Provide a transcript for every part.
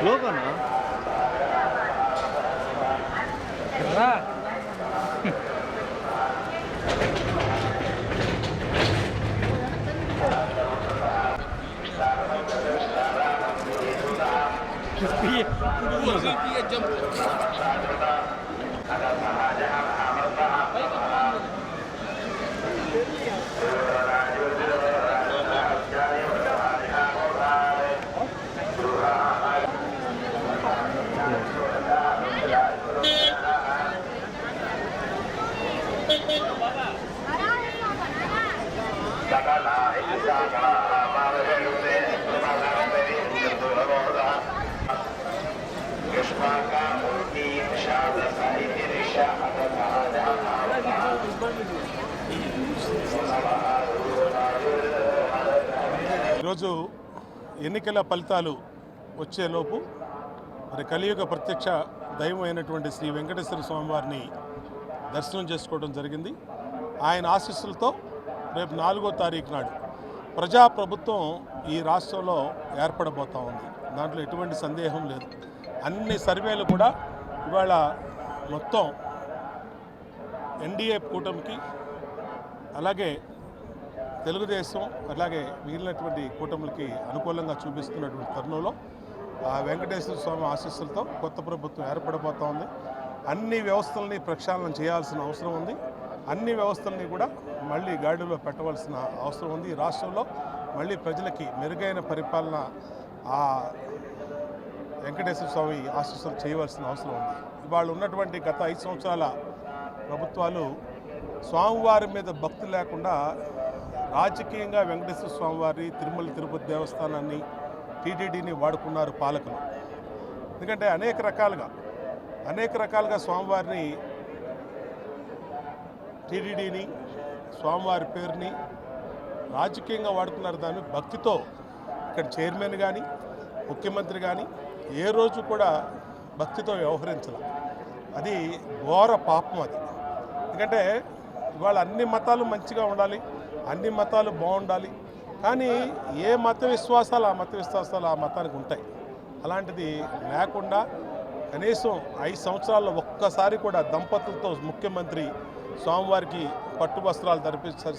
లోపనా రా ఈరోజు ఎన్నికల ఫలితాలు వచ్చేలోపు మరి కలియుగ ప్రత్యక్ష దైవం అయినటువంటి శ్రీ వెంకటేశ్వర స్వామి వారిని దర్శనం చేసుకోవడం జరిగింది. ఆయన ఆశీస్సులతో రేపు 4వ తారీఖు నాడు ప్రజాప్రభుత్వం ఈ రాష్ట్రంలో ఏర్పడబోతూ ఉంది. దాంట్లో ఎటువంటి సందేహం లేదు. అన్ని సర్వేలు కూడా ఇవాళ మొత్తం ఎన్డీఏ కూటమికి, అలాగే తెలుగుదేశం, అలాగే మిగిలినటువంటి కూటములకి అనుకూలంగా చూపిస్తున్నటువంటి తరుణంలో ఆ వెంకటేశ్వర స్వామి ఆశీస్సులతో కొత్త ప్రభుత్వం ఏర్పడబోతూ ఉంది. అన్ని వ్యవస్థలని ప్రక్షాళన చేయాల్సిన అవసరం ఉంది. అన్ని వ్యవస్థలని కూడా మళ్ళీ గాడిలో పెట్టవలసిన అవసరం ఉంది. ఈ రాష్ట్రంలో మళ్ళీ ప్రజలకి మెరుగైన పరిపాలన ఆ వెంకటేశ్వర స్వామి ఆశీస్సులు చేయవలసిన అవసరం ఉంది. ఇవాళ ఉన్నటువంటి గత 5 సంవత్సరాల ప్రభుత్వాలు స్వామివారి మీద భక్తి లేకుండా రాజకీయంగా వెంకటేశ్వర స్వామివారి, తిరుమల తిరుపతి దేవస్థానాన్ని, టీటీడీని వాడుకున్నారు పాలకులు. ఎందుకంటే అనేక రకాలుగా స్వామివారిని, టీటీడీని, స్వామివారి పేరుని రాజకీయంగా వాడుకున్నారు. దాన్ని భక్తితో ఇక్కడ చైర్మన్ కానీ, ముఖ్యమంత్రి కానీ ఏ రోజు కూడా భక్తితో వ్యవహరించాల. అది ఘోర పాపం. అది ఎందుకంటే ఇవాళ అన్ని మతాలు మంచిగా ఉండాలి, అన్ని మతాలు బాగుండాలి. కానీ ఏ మత విశ్వాసాలు ఆ మతానికి ఉంటాయి. అలాంటిది లేకుండా కనీసం 5 సంవత్సరాల్లో ఒక్కసారి కూడా దంపతులతో ముఖ్యమంత్రి స్వామివారికి పట్టు వస్త్రాలు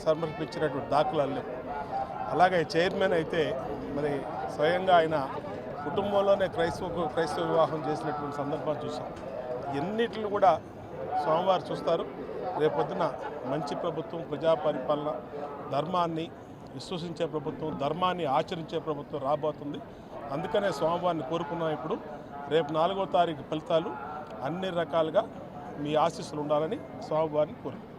సమర్పించినటువంటి దాఖలాలు లేవు. అలాగే చైర్మన్ అయితే మరి స్వయంగా ఆయన కుటుంబంలోనే క్రైస్తవ వివాహం చేసినటువంటి సందర్భాలు చూసాం. ఎన్నిటిని కూడా స్వామివారు చూస్తారు. రేపొద్దున మంచి ప్రభుత్వం, ప్రజా పరిపాలన, ధర్మాన్ని విశ్వసించే ప్రభుత్వం, ధర్మాన్ని ఆచరించే ప్రభుత్వం రాబోతుంది. అందుకనే స్వామివారిని కోరుకున్నాం. ఇప్పుడు రేపు 4వ తారీఖు ఫలితాలు అన్ని రకాలుగా మీ ఆశీస్సులు ఉండాలని స్వామివారిని కోరుకుంటున్నాం.